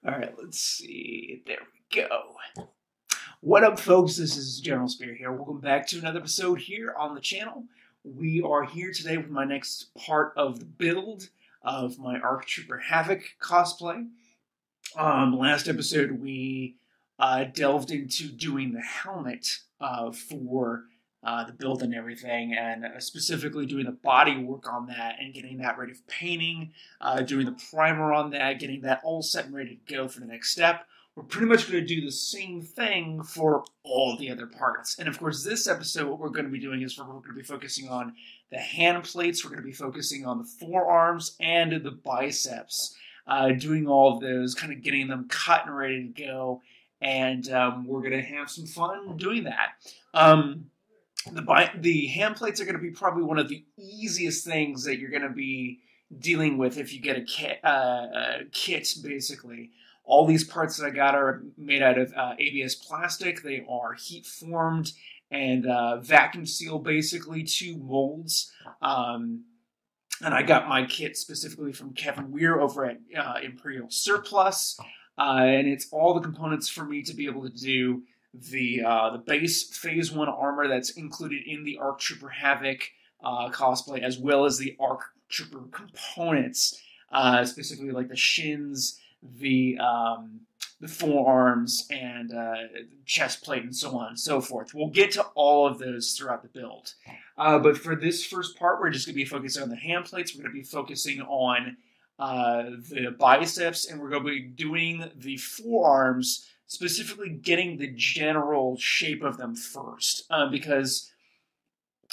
All right, let's see. There we go. What up, folks? This is General Spear here. Welcome back to another episode here on the channel. We are here today with my next part of the build of my ARC Trooper Havoc cosplay. Last episode, we delved into doing the helmet for the build and everything, and specifically doing the body work on that and getting that ready for painting, doing the primer on that, getting that all set and ready to go for the next step. We're pretty much going to do the same thing for all the other parts. And of course, this episode, what we're going to be doing is we're going to be focusing on the hand plates, we're going to be focusing on the forearms and the biceps, doing all of those, kind of getting them cut and ready to go. And we're going to have some fun doing that. The hand plates are going to be probably one of the easiest things that you're going to be dealing with if you get a kit, basically. All these parts that I got are made out of ABS plastic. They are heat formed and vacuum sealed, basically, to molds. And I got my kit specifically from Kevin Weir over at Imperial Surplus. And it's all the components for me to be able to do the base Phase 1 armor that's included in the ARC Trooper Havoc cosplay, as well as the ARC Trooper components, specifically like the shins, the forearms, and chest plate, and so on and so forth. We'll get to all of those throughout the build. But for this first part, we're just going to be focusing on the hand plates. We're going to be focusing on the biceps, and we're going to be doing the forearms, specifically getting the general shape of them first, because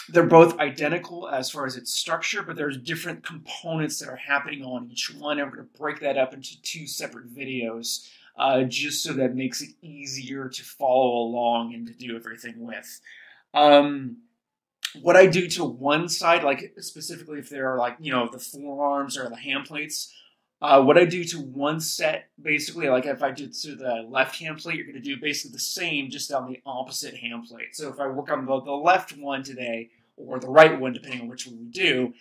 they're both identical as far as its structure, but there's different components that are happening on each one, and we're going to break that up into two separate videos, just so that makes it easier to follow along and to do everything with. What I do to one side, like specifically if there are like, the forearms or the hand plates, what I do to one set, basically, like if I did to the left hand plate, you're going to do basically the same, just on the opposite hand plate. So if I work on the left one today, or the right one, depending on which one we do,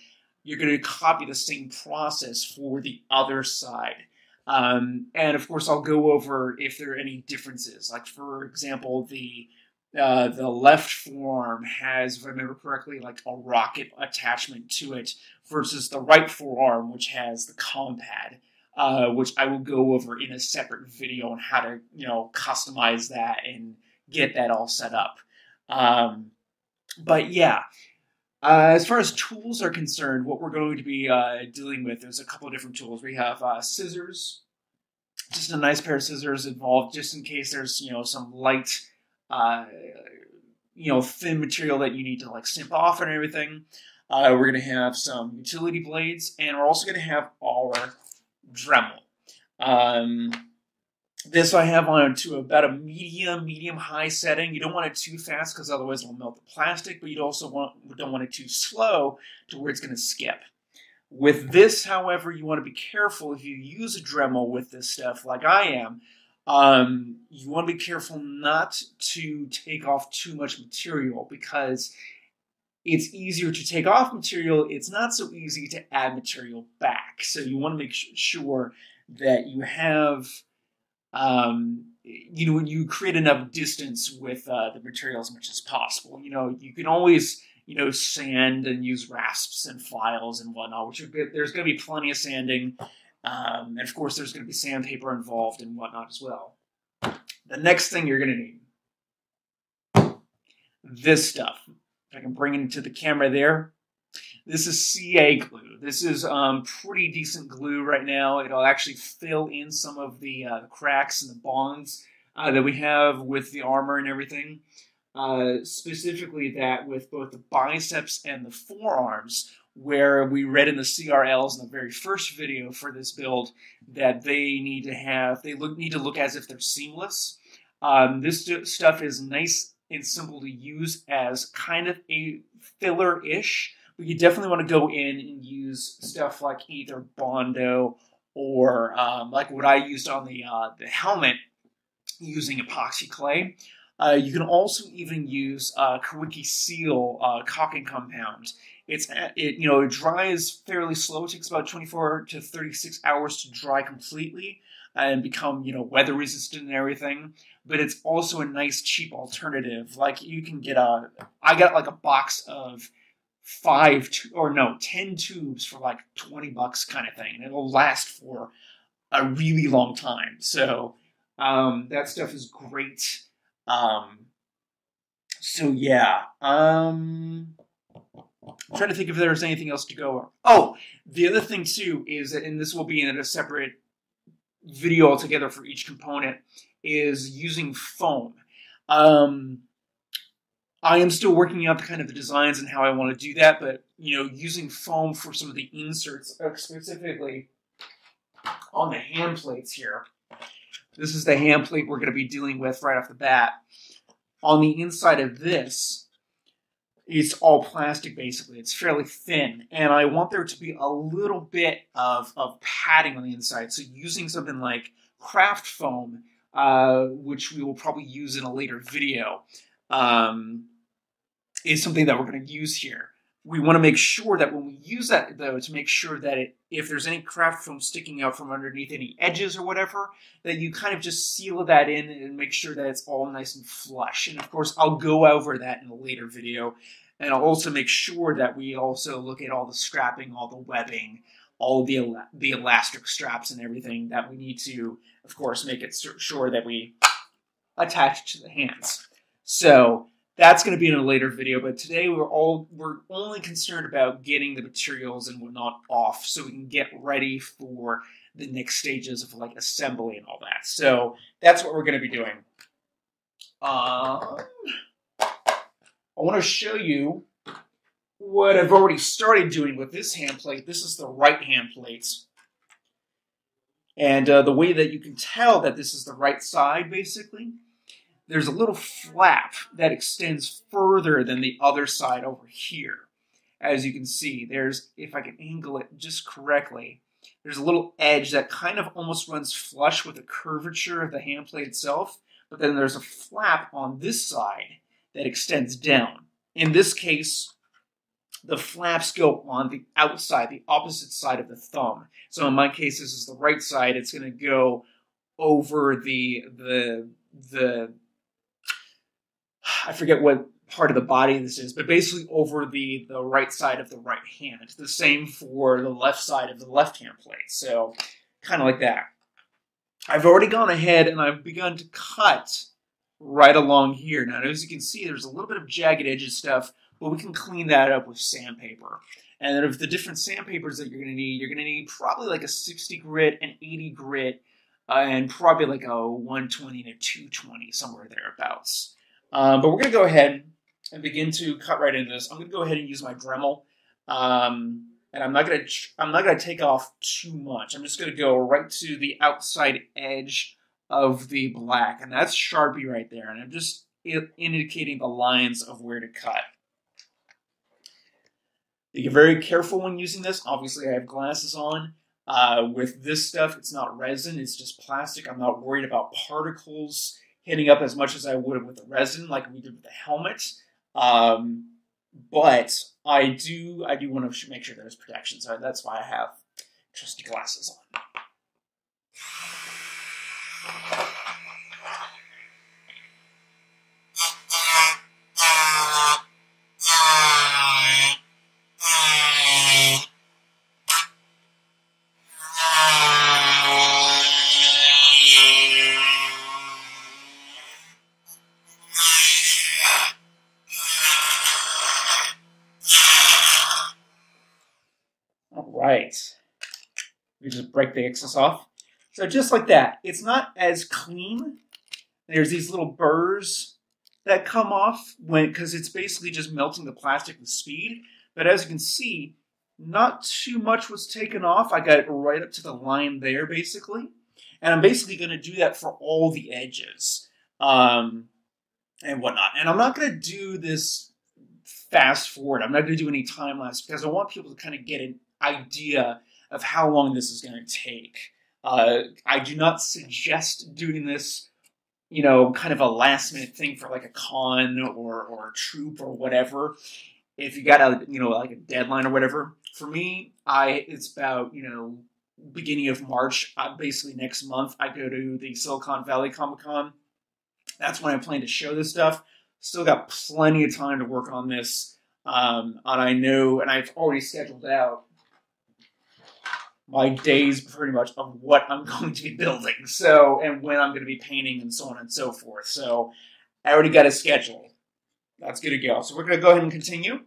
you're going to copy the same process for the other side. And of course, I'll go over if there are any differences. Like, for example, the left forearm has, if I remember correctly, like a rocket attachment to it, versus the right forearm, which has the compad, which I will go over in a separate video on how to, customize that and get that all set up. But yeah, as far as tools are concerned, what we're going to be dealing with, there's a couple of different tools. We have scissors, just a nice pair of scissors involved, just in case there's, some light, thin material that you need to like snip off and everything. We're going to have some utility blades, and we're also going to have our Dremel. This I have on to about a medium-high setting. You don't want it too fast because otherwise it'll melt the plastic, but you also don't want it too slow to where it's going to skip. With this, however, you want to be careful if you use a Dremel with this stuff like I am. You want to be careful not to take off too much material, because it's easier to take off material. It's not so easy to add material back. So you want to make sure that you have, when you create enough distance with the material as much as possible. You can always, sand and use rasps and files and whatnot, which there's going to be plenty of sanding. And of course, there's going to be sandpaper involved and whatnot as well. The next thing you're going to need, this stuff. If I can bring it into the camera there. This is CA glue. This is pretty decent glue right now. It'll actually fill in some of the cracks and the bonds that we have with the armor and everything. Specifically that with both the biceps and the forearms, where we read in the CRLs in the very first video for this build that they need to look as if they're seamless. This stuff is nice and simple to use as kind of a filler-ish, but you definitely want to go in and use stuff like either Bondo or like what I used on the helmet, using epoxy clay. You can also even use Kawiki Seal caulking compound. It dries fairly slow. It takes about 24 to 36 hours to dry completely. and become, you know, weather resistant and everything. But it's also a nice cheap alternative. Like you can get I got like a box of 10 tubes for like $20 kind of thing, and it'll last for a really long time. So that stuff is great. So yeah, I'm trying to think if there's anything else to go over. Oh, the other thing too is that, and this will be in a separate video altogether for each component, is using foam. I am still working out kind of the designs and how I want to do that, but you know, using foam for some of the inserts, specifically on the hand plates here. This is the hand plate we're going to be dealing with right off the bat. On the inside of this, it's all plastic basically. It's fairly thin, and I want there to be a little bit of padding on the inside. So using something like craft foam, which we will probably use in a later video, is something that we're going to use here. We want to make sure that when we use that, though, to make sure that if there's any craft foam sticking out from underneath any edges or whatever, that you kind of just seal that in and make sure that it's all nice and flush. And of course, I'll go over that in a later video. And I'll also make sure that we also look at all the strapping, all the webbing, all the elastic straps and everything that we need to, of course, make it sure that we attach to the hands. So that's going to be in a later video, but today we're only concerned about getting the materials and whatnot off so we can get ready for the next stages of like assembly and all that. So that's what we're going to be doing. I want to show you what I've already started doing with this hand plate. This is the right hand plate. And the way that you can tell that this is the right side, basically, there's a little flap that extends further than the other side over here. As you can see, there's, if I can angle it just correctly, there's a little edge that kind of almost runs flush with the curvature of the hand plate itself, but then there's a flap on this side that extends down. In this case, the flaps go on the outside, the opposite side of the thumb. So in my case, this is the right side. It's going to go over the I forget what part of the body this is, but basically over the right side of the right hand. The same for the left side of the left hand plate. So kind of like that. I've already gone ahead and I've begun to cut right along here. Now, as you can see, there's a little bit of jagged edges stuff, but we can clean that up with sandpaper. And then of the different sandpapers that you're going to need probably like a 60 grit, an 80 grit, and probably like a 120 to 220, somewhere thereabouts. But we're going to go ahead and begin to cut right into this. I'm going to go ahead and use my Dremel, and I'm not going to take off too much. I'm just going to go right to the outside edge of the black, and that's Sharpie right there. And I'm just indicating the lines of where to cut. You get very careful when using this. Obviously, I have glasses on. With this stuff, it's not resin; it's just plastic. I'm not worried about particles hitting up as much as I would with the resin, like we did with the helmet. But I do want to make sure there's protection, so that's why I have trusty glasses on. Right. We just break the excess off. So just like that. It's not as clean. There's these little burrs that come off because it's basically just melting the plastic with speed. But as you can see, not too much was taken off. I got it right up to the line there, basically. And I'm basically going to do that for all the edges and whatnot. And I'm not going to do this fast forward. I'm not going to do any time lapse because I want people to kind of get an idea of how long this is going to take. I do not suggest doing this, you know, kind of a last minute thing for like a con or a troop or whatever. If you got a, you know, like a deadline or whatever. For me, it's about, you know, beginning of March, basically next month, I go to the Silicon Valley Comic-Con. That's when I plan to show this stuff. Still got plenty of time to work on this. And I know, and I've already scheduled out my days pretty much of what I'm going to be building. So, and when I'm going to be painting and so on and so forth. So I already got a schedule. That's good to go. So we're going to go ahead and continue.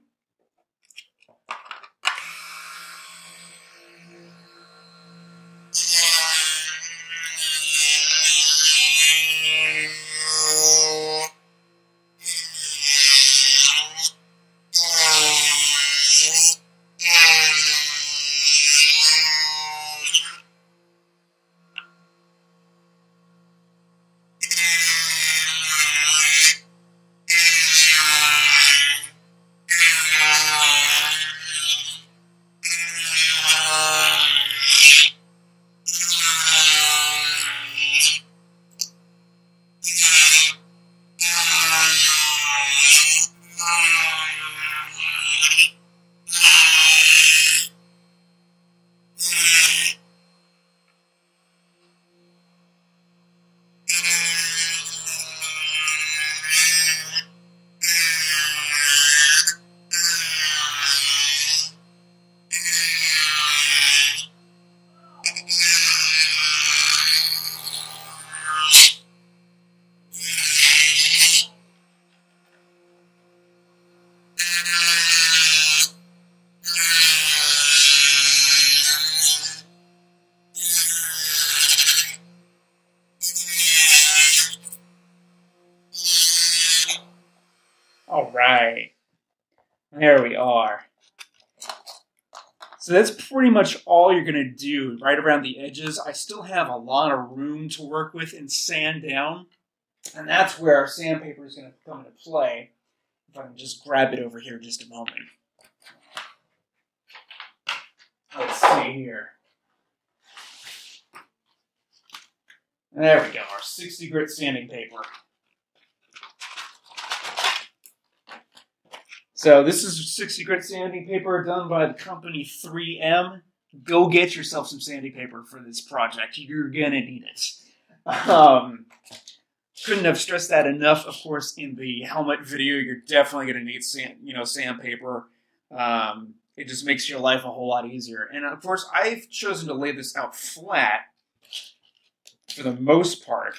All right, there we are. So that's pretty much all you're going to do right around the edges. I still have a lot of room to work with and sand down, and that's where our sandpaper is going to come into play. If I can just grab it over here just a moment. Let's see here. There we go, our 60 grit sanding paper. So this is 60 grit sanding paper done by the company 3M. Go get yourself some sanding paper for this project. You're gonna need it. Couldn't have stressed that enough. Of course, in the helmet video, you're definitely gonna need sandpaper. It just makes your life a whole lot easier. And of course, I've chosen to lay this out flat for the most part.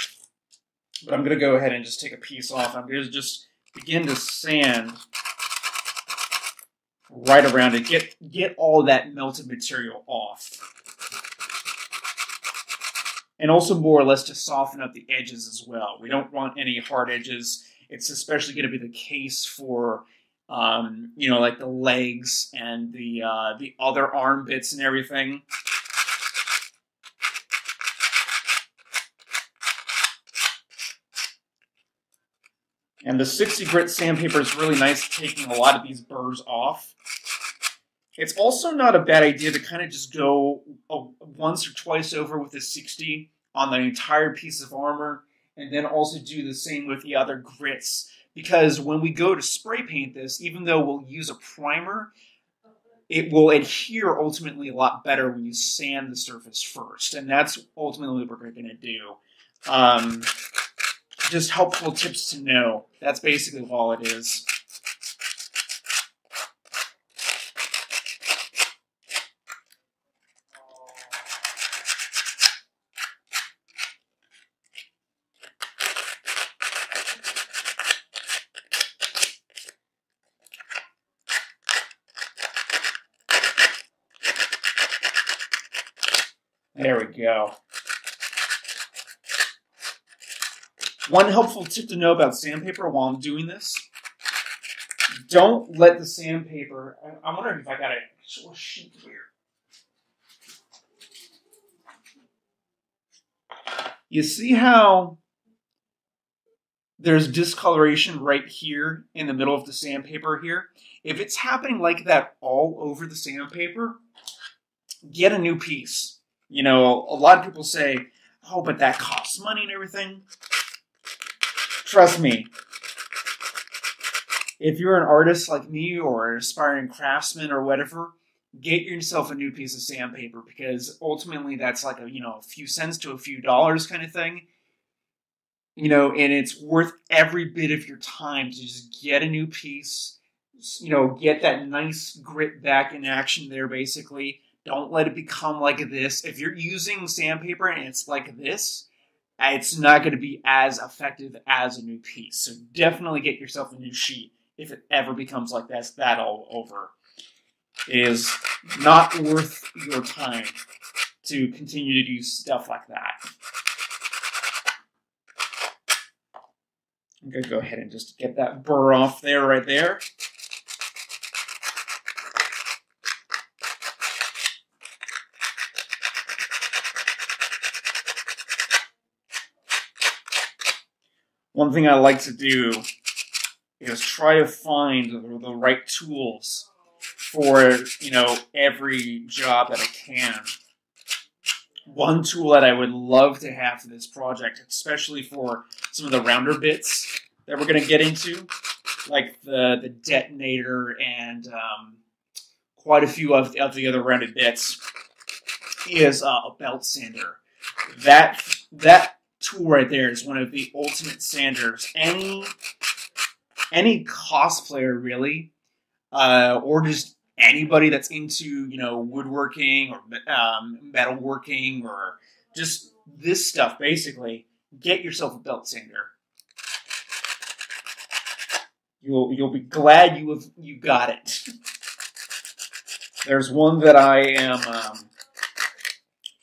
But I'm gonna go ahead and just take a piece off. I'm gonna just begin to sand right around it. Get all that melted material off. And also more or less to soften up the edges as well. We don't want any hard edges. It's especially going to be the case for, like the legs and the other arm bits and everything. And the 60 grit sandpaper is really nice at taking a lot of these burrs off. It's also not a bad idea to kind of just go once or twice over with the 60 on the entire piece of armor, and then also do the same with the other grits. Because when we go to spray paint this, even though we'll use a primer, it will adhere ultimately a lot better when you sand the surface first. And that's ultimately what we're going to do. Just helpful tips to know. That's basically all it is. There we go. One helpful tip to know about sandpaper while I'm doing this: don't let the sandpaper. I'm wondering if I got a actual sheet here. You see how there's discoloration right here in the middle of the sandpaper here? If it's happening like that all over the sandpaper, get a new piece. You know, a lot of people say, oh, but that costs money and everything. Trust me, if you're an artist like me or an aspiring craftsman or whatever, get yourself a new piece of sandpaper, because ultimately that's like a few cents to a few dollars kind of thing. And it's worth every bit of your time to just get a new piece, get that nice grit back in action there, basically. Don't let it become like this. If you're using sandpaper and it's like this, it's not going to be as effective as a new piece. So definitely get yourself a new sheet if it ever becomes like that all over. It is not worth your time to continue to do stuff like that. I'm going to go ahead and just get that burr off there, right there. One thing I like to do is try to find the right tools for, every job that I can. One tool that I would love to have for this project, especially for some of the rounder bits that we're going to get into, like the detonator and quite a few of the other rounded bits, is a belt sander. That tool right there is one of the ultimate sanders. Any cosplayer, really, or just anybody that's into, woodworking or metalworking or just this stuff, basically, get yourself a belt sander. You'll be glad you got it. There's one that I am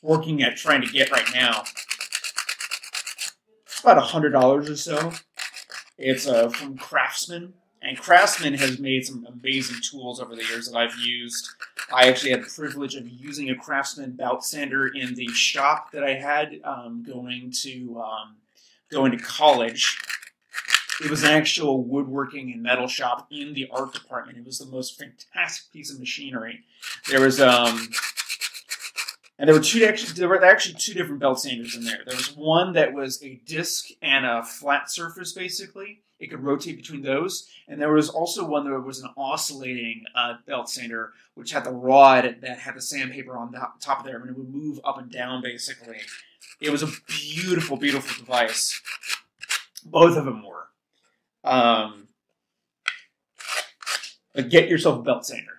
working at trying to get right now. It's about $100 or so. It's from Craftsman. And Craftsman has made some amazing tools over the years that I've used. I actually had the privilege of using a Craftsman belt sander in the shop that I had going to college. It was an actual woodworking and metal shop in the art department. It was the most fantastic piece of machinery. There was and there were actually two different belt sanders in there. There was one that was a disc and a flat surface, basically. It could rotate between those. And there was also one that was an oscillating belt sander, which had the rod that had the sandpaper on the top of there, and it would move up and down, basically. It was a beautiful, beautiful device. Both of them were. But get yourself a belt sander.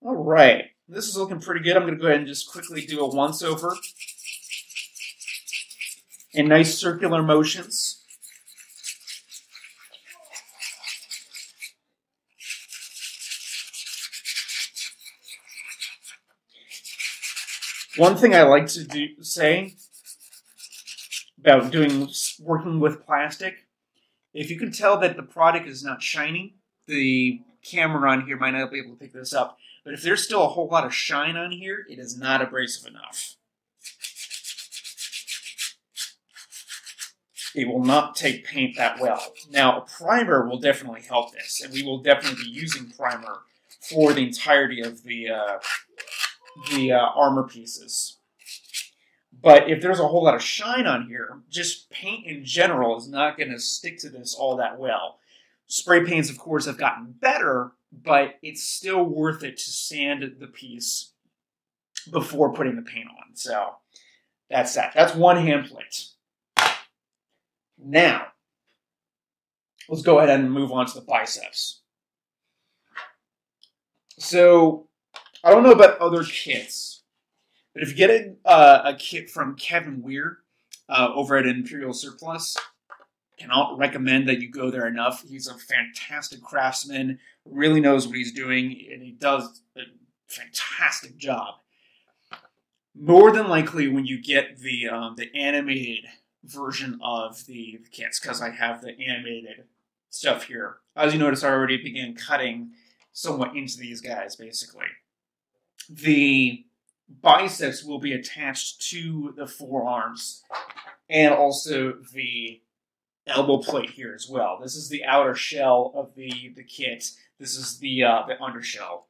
All right, this is looking pretty good. I'm going to go ahead and just quickly do a once-over in nice circular motions. One thing I like to say about working with plastic, if you can tell that the product is not shiny, the camera on here might not be able to pick this up. But if there's still a whole lot of shine on here, it is not abrasive enough. It will not take paint that well. Now, a primer will definitely help this, and we will definitely be using primer for the entirety of the armor pieces. But if there's a whole lot of shine on here, just paint in general is not going to stick to this all that well. Spray paints, of course, have gotten better, but it's still worth it to sand the piece before putting the paint on. So that's that. That's one hand plate. Now, let's go ahead and move on to the biceps. So, I don't know about other kits, but if you get a kit from Kevin Weir over at Imperial Surplus, cannot recommend that you go there enough. He's a fantastic craftsman, really knows what he's doing, and he does a fantastic job. More than likely, when you get the animated version of the kits, because I have the animated stuff here, as you notice, I already began cutting somewhat into these guys, basically. The biceps will be attached to the forearms, and also the elbow plate here as well. This is the outer shell of the kit. This is the undershell.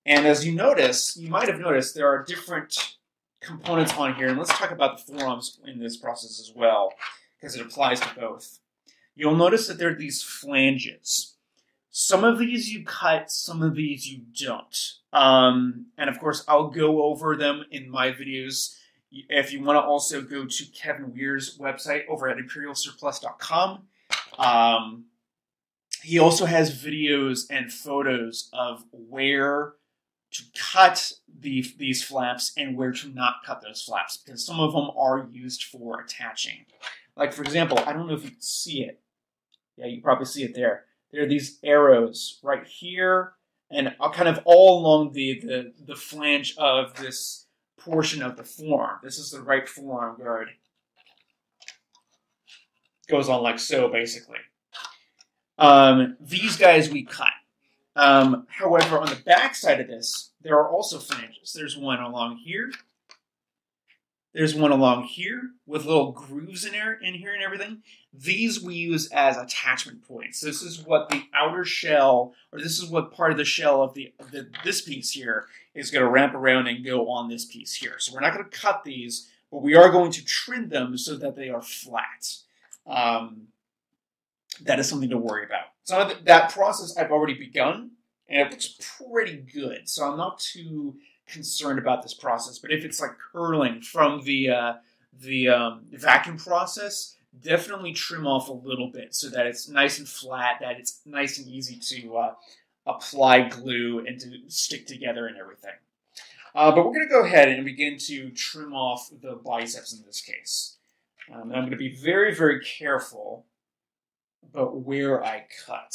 And as you notice, you might have noticed there are different components on here. And let's talk about the forearms in this process as well, because it applies to both. You'll notice that there are these flanges. Some of these you cut, some of these you don't. And of course, I'll go over them in my videos. If you want to also go to Kevin Weir's website over at imperialsurplus.com. He also has videos and photos of where to cut these flaps and where to not cut those flaps, because some of them are used for attaching. Like, for example, I don't know if you can see it. Yeah, you can probably see it there. There are these arrows right here and kind of all along the flange of this portion of the forearm. This is the right forearm guard. Goes on like so, basically. These guys we cut. However, on the back side of this, there are also flanges. There's one along here. There's one along here with little grooves in here and everything. These we use as attachment points. This is what the outer shell, or this is what part of the shell of this piece here is going to wrap around and go on this piece here. So we're not going to cut these, but we are going to trim them so that they are flat. That is something to worry about. So that process I've already begun, and it looks pretty good. So I'm not too concerned about this process. But if it's like curling from the vacuum process, definitely trim off a little bit so that it's nice and flat, that it's nice and easy to apply glue and to stick together and everything. But we're going to go ahead and begin to trim off the biceps in this case. And I'm going to be very, very careful about where I cut.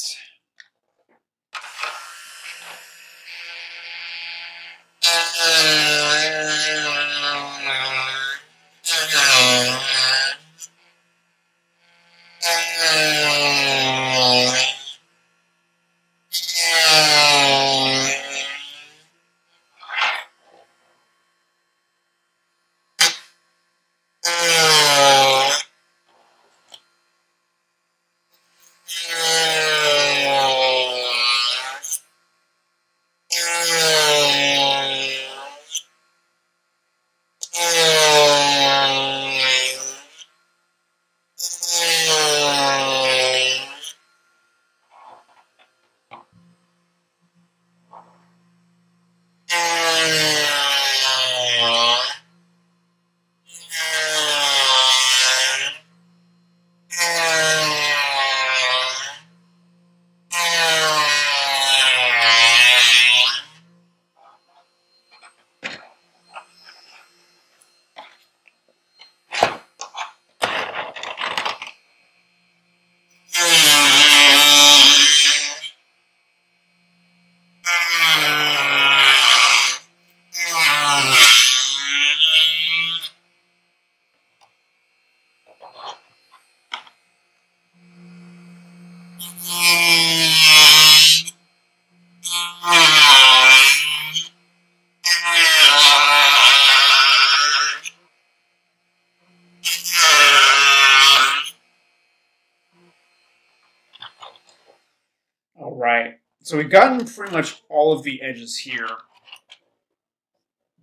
Alright, so we've gotten pretty much all of the edges here.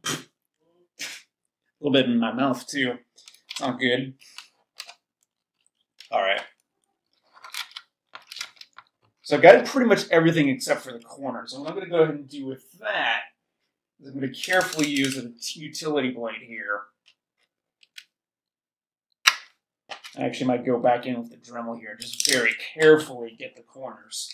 A little bit in my mouth too. Not good. Alright. So I've got pretty much everything except for the corners. So what I'm going to go ahead and do with that is I'm going to carefully use a utility blade here. I actually might go back in with the Dremel here, just very carefully get the corners.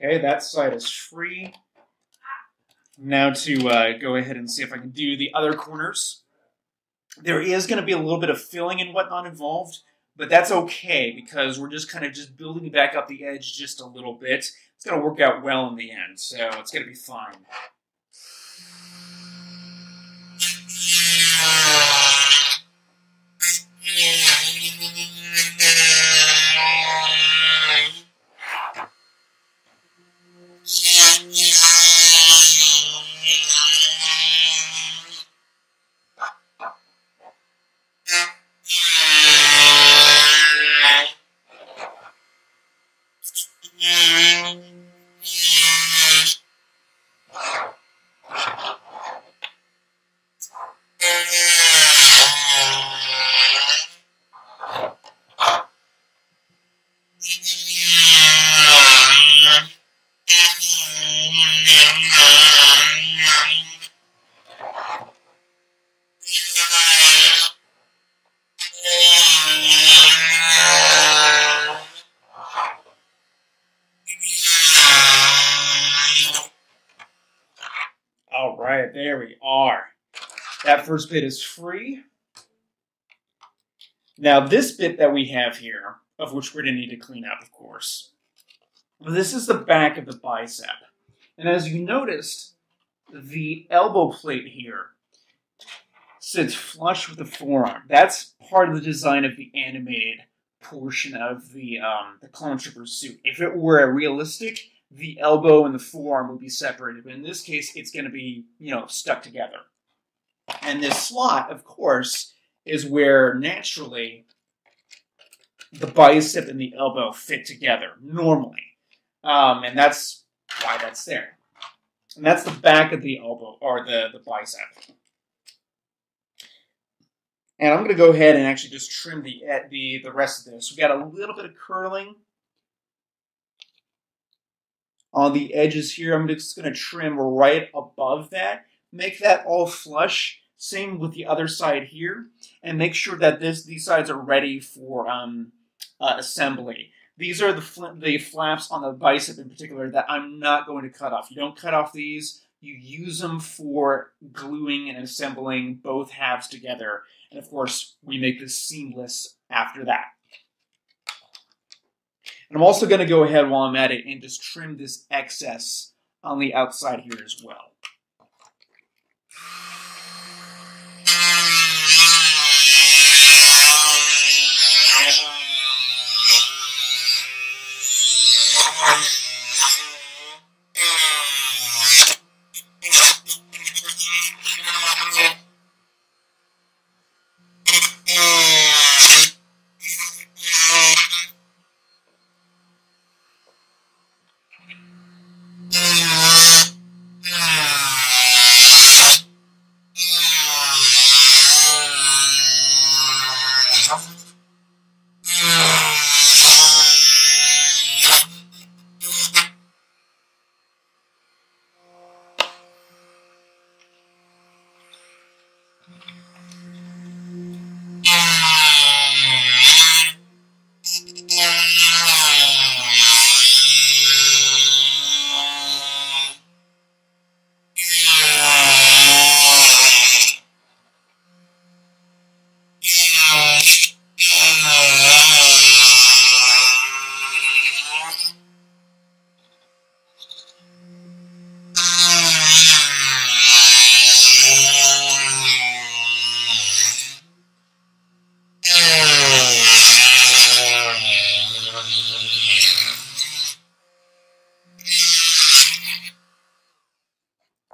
Okay, that side is free. Now to go ahead and see if I can do the other corners. There is going to be a little bit of filling and whatnot involved, but that's okay because we're just kind of building back up the edge just a little bit. It's going to work out well in the end, so it's going to be fine. we are. That first bit is free. Now this bit that we have here, of which we're going to need to clean up, of course, this is the back of the bicep. And as you noticed, the elbow plate here sits flush with the forearm. That's part of the design of the animated portion of the Clone Trooper suit. If it were realistic, the elbow and the forearm would be separated. But in this case, it's going to be, stuck together. And this slot, of course, is where naturally the bicep and the elbow fit together normally. And that's why that's there. And that's the back of the elbow, or the bicep. And I'm going to go ahead and actually just trim the rest of this. We got a little bit of curling on the edges here. I'm just going to trim right above that. Make that all flush. Same with the other side here. And make sure that these sides are ready for assembly. These are the flaps on the bicep in particular that I'm not going to cut off. You don't cut off these. You use them for gluing and assembling both halves together. And of course, we make this seamless after that. And I'm also going to go ahead while I'm at it and just trim this excess on the outside here as well.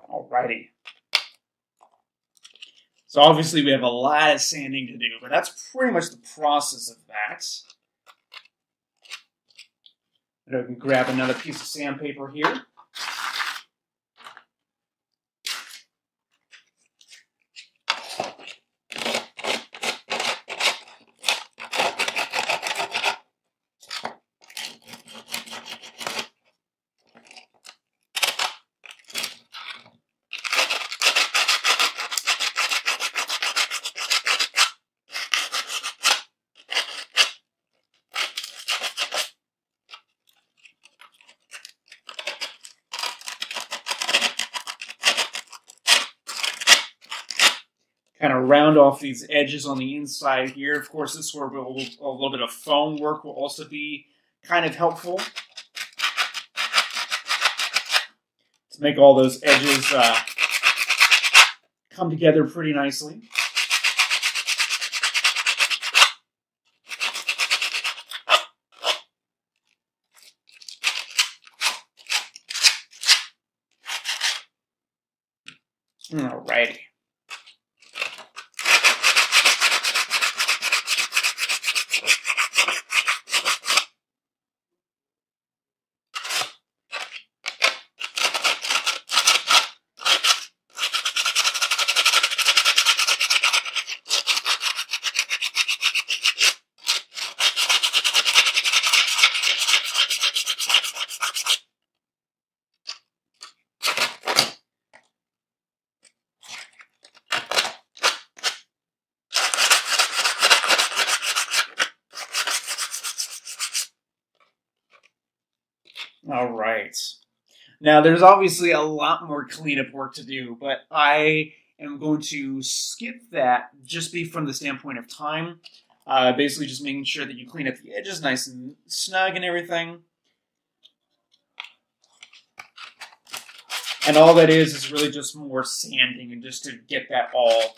Alrighty. So obviously we have a lot of sanding to do, but that's pretty much the process of that. And I can grab another piece of sandpaper here. Kind of round off these edges on the inside here. Of course, this is where a little bit of foam work will also be kind of helpful to make all those edges come together pretty nicely. Alrighty. All right. Now, there's obviously a lot more cleanup work to do, but I am going to skip that just be from the standpoint of time. Basically just making sure that you clean up the edges nice and snug and everything. And all that is really just more sanding and just to get that all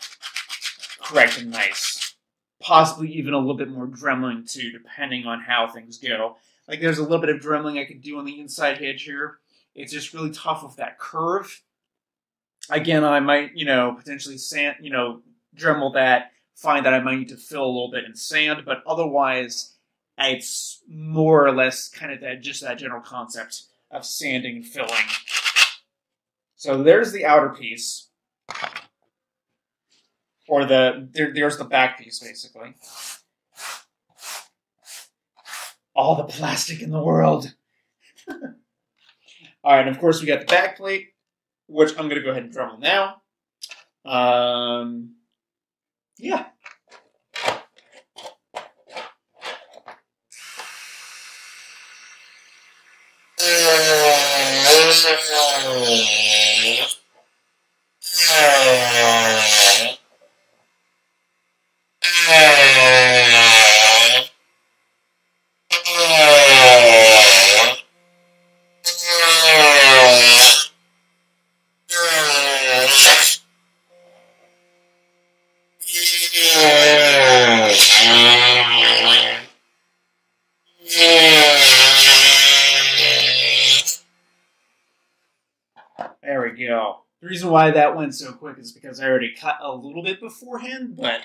correct and nice. Possibly even a little bit more dremeling too, depending on how things go. Like there's a little bit of dremeling I could do on the inside edge here. It's just really tough with that curve. Again, I might, potentially sand, Dremel that, find that I might need to fill a little bit in sand, but otherwise, it's more or less kind of that general concept of sanding and filling. So there's the outer piece, or there's the back piece, basically. All the plastic in the world. All right, and of course we got the back plate, which I'm going to go ahead and Dremel now. Yeah. There we go. The reason why that went so quick is because I already cut a little bit beforehand, but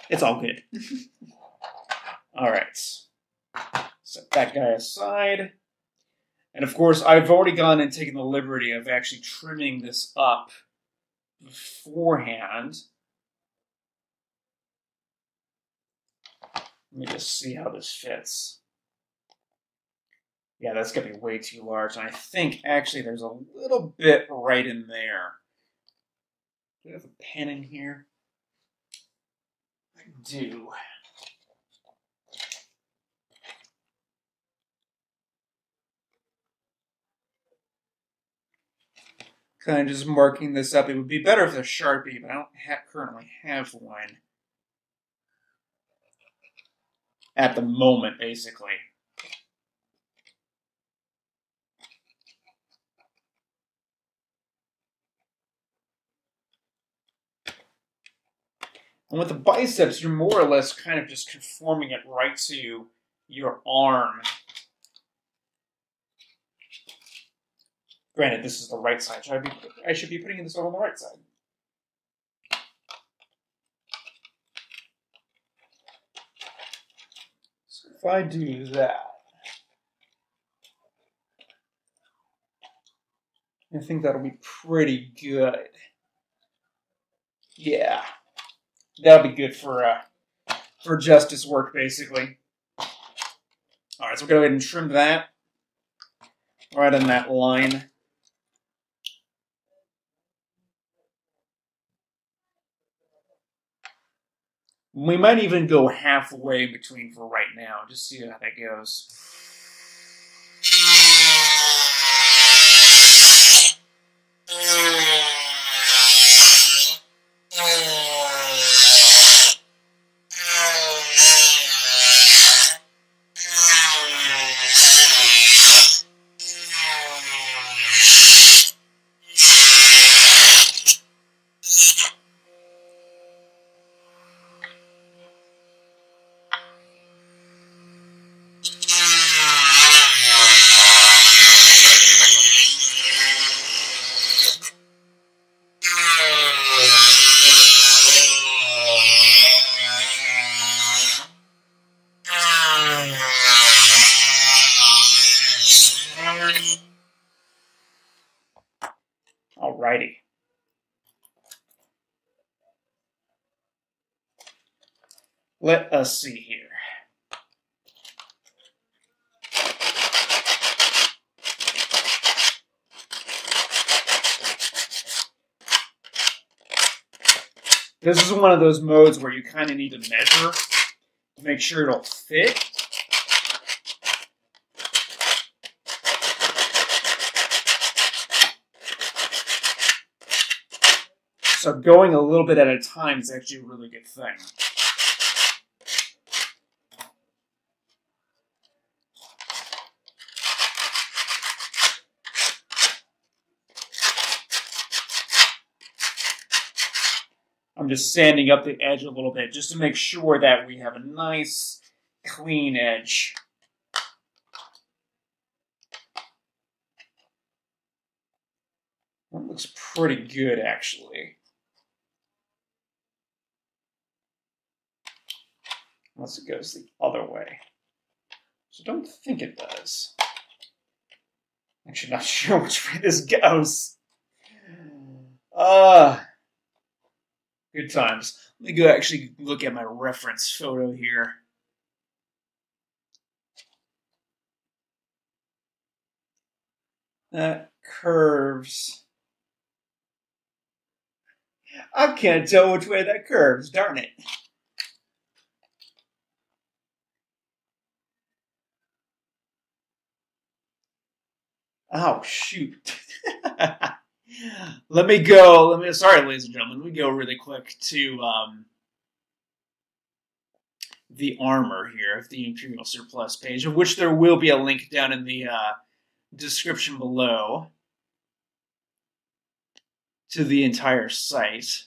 it's all good. All right. Set that guy aside. And of course, I've already gone and taken the liberty of actually trimming this up beforehand. Let me just see how this fits. Yeah, that's going to be way too large. And I think, actually, there's a little bit right in there. Do I have a pen in here? I do. Kind of just marking this up. It would be better if there's Sharpie, but I don't currently have one. At the moment, basically. And with the biceps, you're more or less kind of just conforming it right to your arm. Granted, this is the right side. I should be putting this over on the right side. So if I do that, I think that'll be pretty good. Yeah. That'll be good for justice work, basically. All right, so we're going to go ahead and trim that right on that line. We might even go halfway in between for right now, just see how that goes. Alrighty. Let us see here. This is one of those modes where you kind of need to measure to make sure it'll fit. So going a little bit at a time is actually a really good thing. I'm just sanding up the edge a little bit just to make sure that we have a nice, clean edge. That looks pretty good, actually. Unless it goes the other way. So I don't think it does. Actually, not sure which way this goes. Good times. Let me go actually look at my reference photo here. That curves. I can't tell which way that curves, darn it. Oh, shoot. Sorry, ladies and gentlemen, let me go really quick to the armor here of the Imperial Surplus page, of which there will be a link down in the description below to the entire site.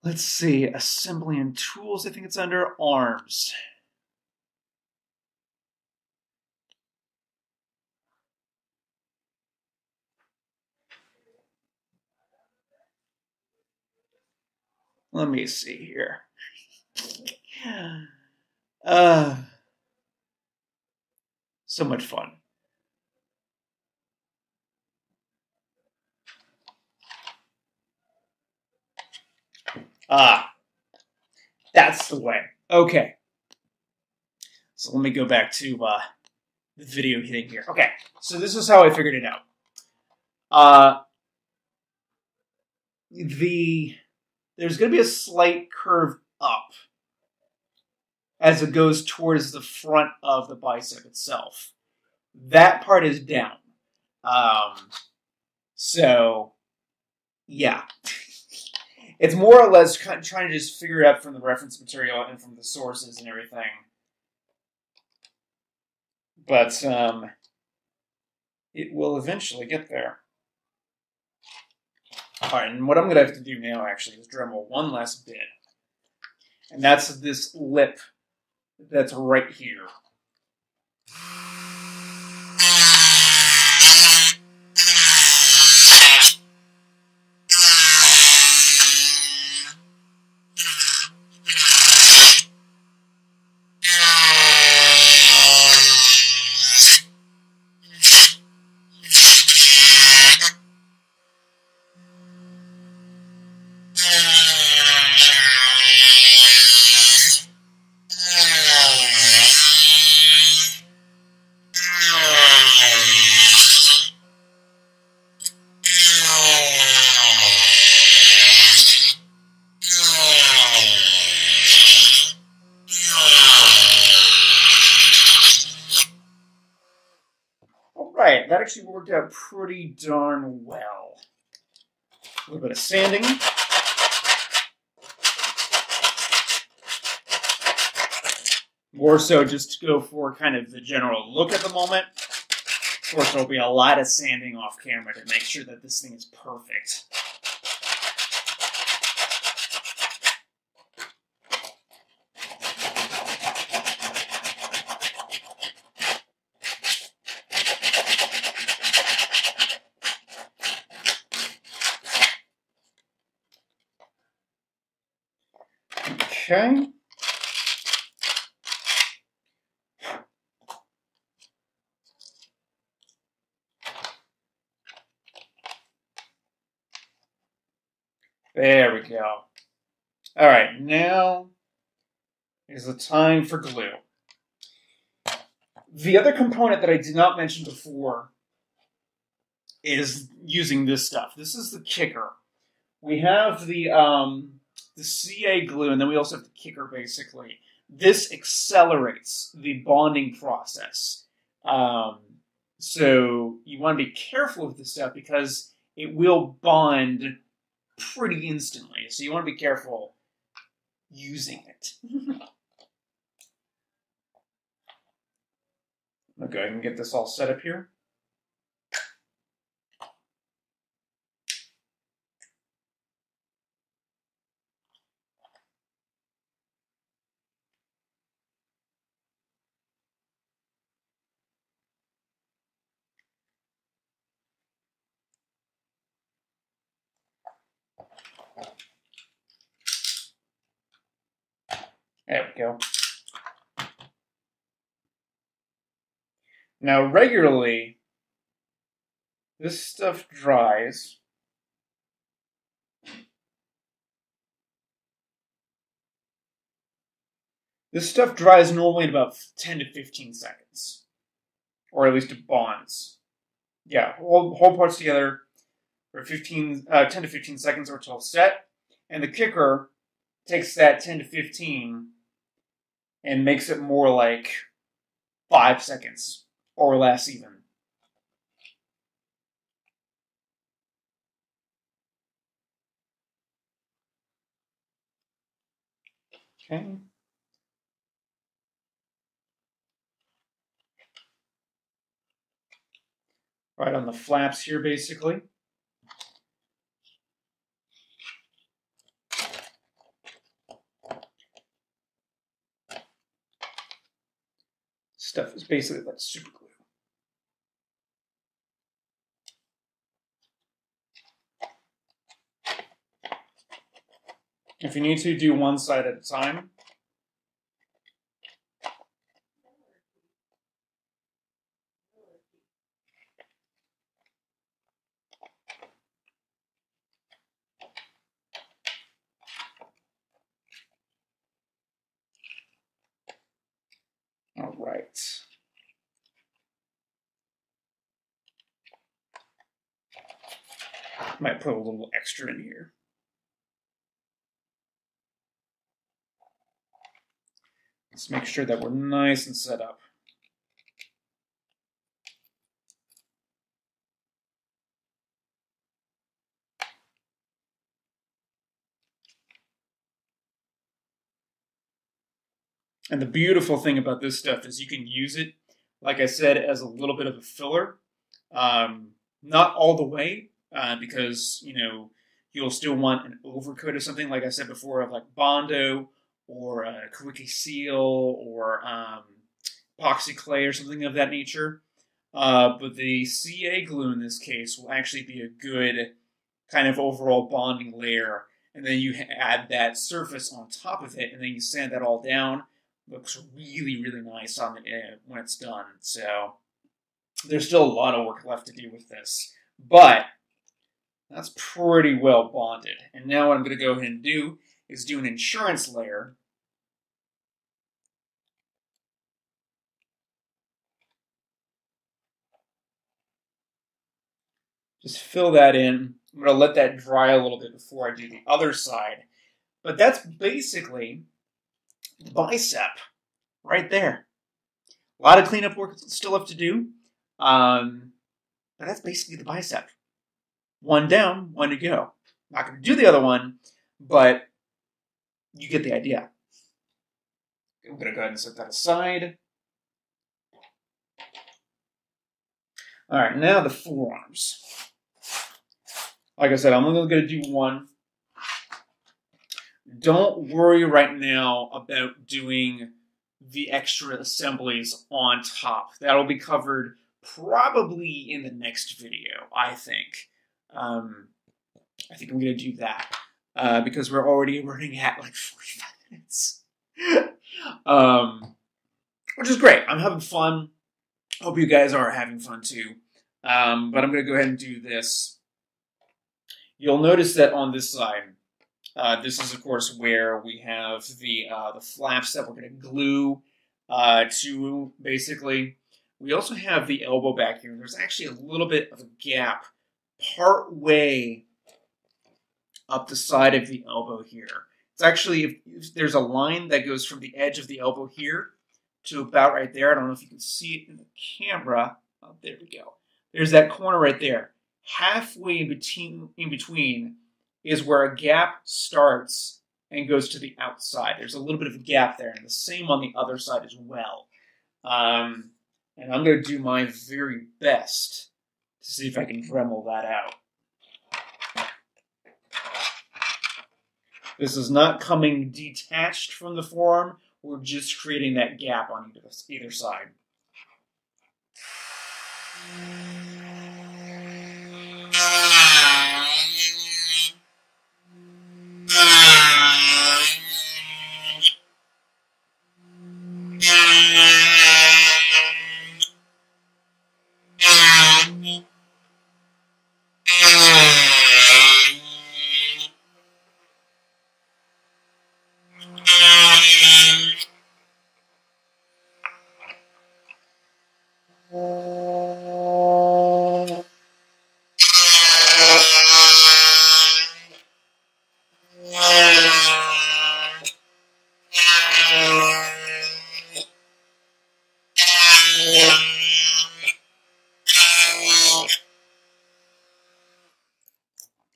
Let's see, assembly and tools, I think it's under arms. Let me see here. So much fun. That's the way. Okay. So let me go back to the video thing here. Okay, so this is how I figured it out. There's going to be a slight curve up as it goes towards the front of the bicep itself. That part is down. So, yeah. It's more or less trying to just figure it out from the reference material and from the sources and everything. But it will eventually get there. Alright, and what I'm going to have to do now, actually, is Dremel one last bit. And that's this lip that's right here. Alright, that actually worked out pretty darn well. A little bit of sanding. More so just to go for kind of the general look at the moment. Of course, there'll be a lot of sanding off camera to make sure that this thing is perfect. Okay. There we go. All right, now is the time for glue. The other component that I did not mention before is using this stuff. This is the kicker. We have the CA glue, and then we also have the kicker, basically. This accelerates the bonding process. So you want to be careful with this stuff because it will bond pretty instantly. So you want to be careful using it. Okay, I can get this all set up here. There we go. Now, regularly, this stuff dries. This stuff dries normally in about 10 to 15 seconds. Or at least it bonds. Yeah, hold parts together for 10 to 15 seconds or till set. And the kicker takes that 10 to 15 and makes it more like 5 seconds or less even. Okay. Right on the flaps here, basically. Stuff is basically like super glue. If you need to, do one side at a time. All right. Might put a little extra in here. Let's make sure that we're nice and set up. And the beautiful thing about this stuff is you can use it, like I said, as a little bit of a filler. Not all the way, because, you know, you'll still want an overcoat of something, like I said before, of like Bondo or Kawiki Seal or epoxy clay or something of that nature. But the CA glue in this case will actually be a good kind of overall bonding layer. And then you add that surface on top of it, and then you sand that all down. Looks really, really nice on the when it's done. So there's still a lot of work left to do with this, but that's pretty well bonded. And now what I'm going to go ahead and do is do an insurance layer. Just fill that in. I'm going to let that dry a little bit before I do the other side. But that's basically the bicep right there. A lot of cleanup work still left to do. But that's basically the bicep. One down, one to go. Not going to do the other one, but you get the idea. I'm going to go ahead and set that aside. All right, now the forearms. Like I said, I'm only going to do one. Don't worry right now about doing the extra assemblies on top. That'll be covered probably in the next video, I think. I think I'm going to do that because we're already running at like 45 minutes. Which is great. I'm having fun. Hope you guys are having fun too. But I'm going to go ahead and do this. You'll notice that on this side, this is, of course, where we have the flaps that we're going to glue to, basically. We also have the elbow back here. There's actually a little bit of a gap part way up the side of the elbow here. It's actually, if there's a line that goes from the edge of the elbow here to about right there. I don't know if you can see it in the camera. Oh, there we go. There's that corner right there. Halfway in between is where a gap starts and goes to the outside. There's a little bit of a gap there, and the same on the other side as well. And I'm going to do my very best to see if I can Dremel that out. This is not coming detached from the forearm. We're just creating that gap on either side.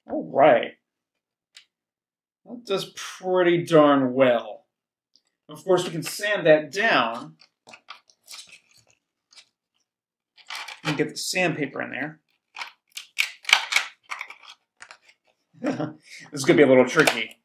All right. That does pretty darn well. Of course, we can sand that down and get the sandpaper in there. This is going to be a little tricky.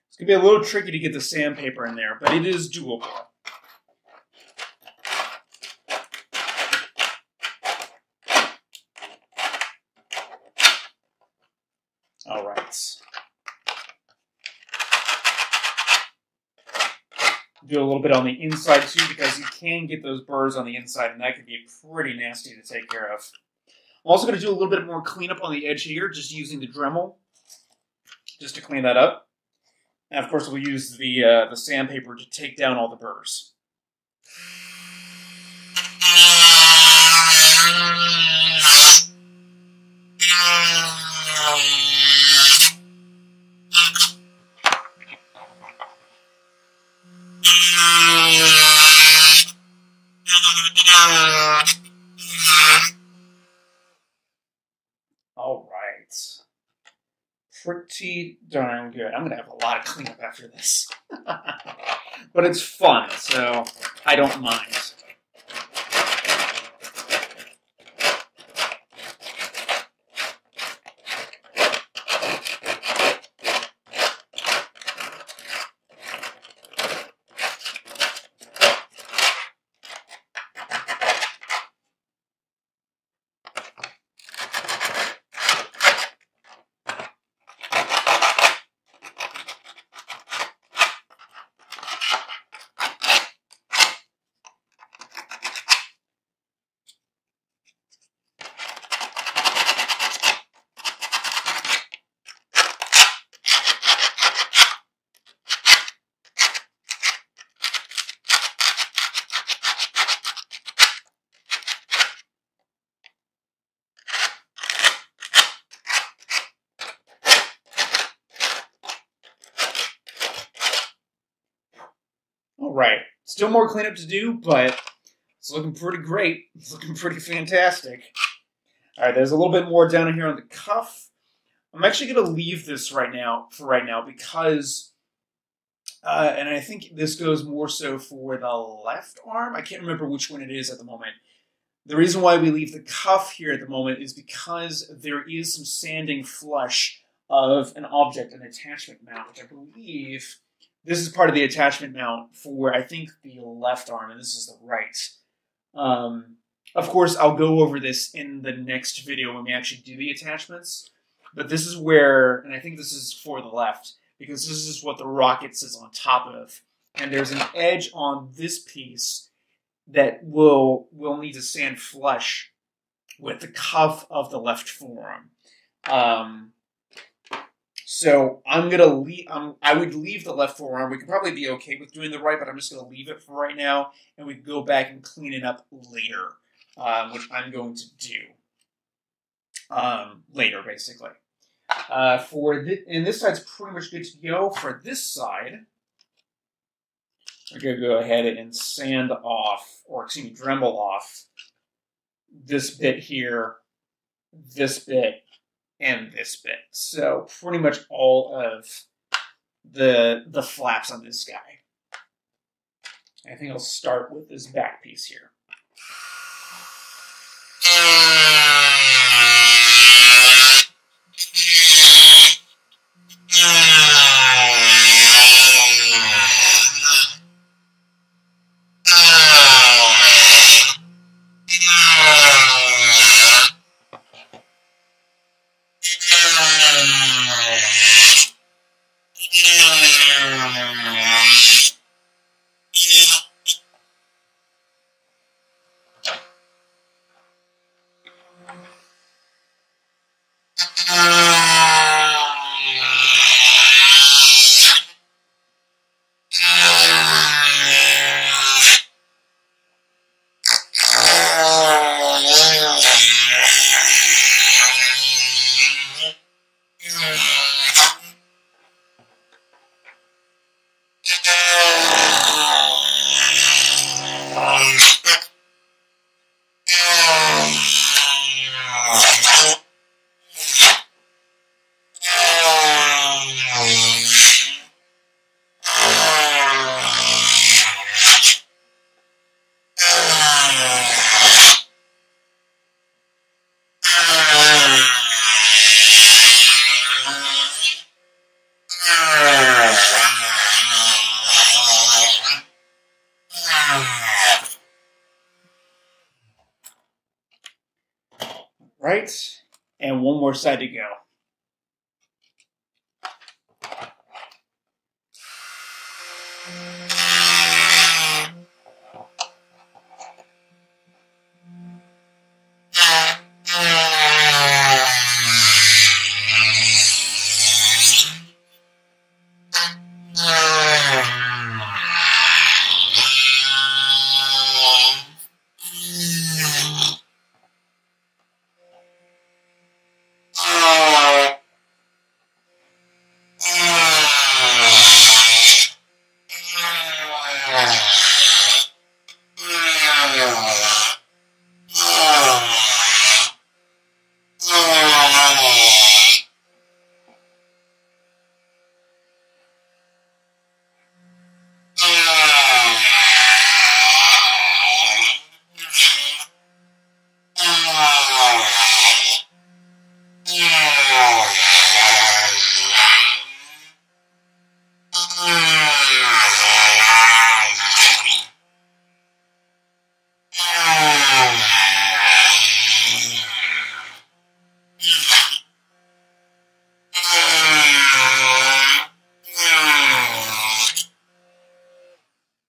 It's going to be a little tricky to get the sandpaper in there, but it is doable. All right. Do a little bit on the inside too, because you can get those burrs on the inside, and that can be pretty nasty to take care of. I'm also going to do a little bit more cleanup on the edge here, just using the Dremel, just to clean that up. And of course, we'll use the sandpaper to take down all the burrs. All right. Pretty darn good. I'm going to have a lot of cleanup after this. But it's fun, so I don't mind. All right, still more cleanup to do, but it's looking pretty great. It's looking pretty fantastic. All right, there's a little bit more down here on the cuff. I'm actually going to leave this for right now, because, and I think this goes more so for the left arm. I can't remember which one it is at the moment. The reason why we leave the cuff here at the moment is because there is some sanding flush of an object, an attachment mount, which I believe this is part of the attachment mount for, I think, the left arm, and this is the right. Of course, I'll go over this in the next video when we actually do the attachments, but this is where, and I think this is for the left, because this is what the rocket sits on top of, and there's an edge on this piece that we'll need to sand flush with the cuff of the left forearm. So I'm gonna leave. I would leave the left forearm. We could probably be okay with doing the right, but I'm just gonna leave it for right now, and we can go back and clean it up later, which I'm going to do later, basically. And this side's pretty much good to go. For this side, we're gonna go ahead and sand off, or excuse me, Dremel off this bit here, this bit, and this bit. So pretty much all of the flaps on this guy. I think I'll start with this back piece here. Right, and one more side to go.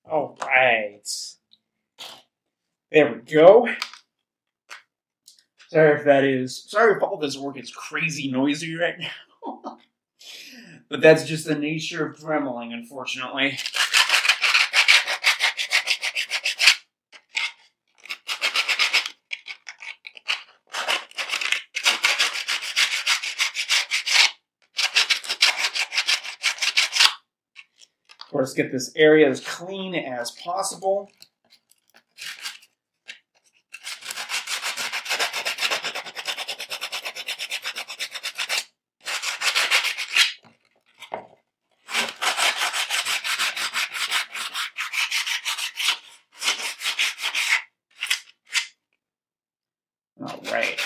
All right. There we go. Sorry if all this work is crazy noisy right now. But that's just the nature of dremeling, unfortunately. Of course, get this area as clean as possible. All right.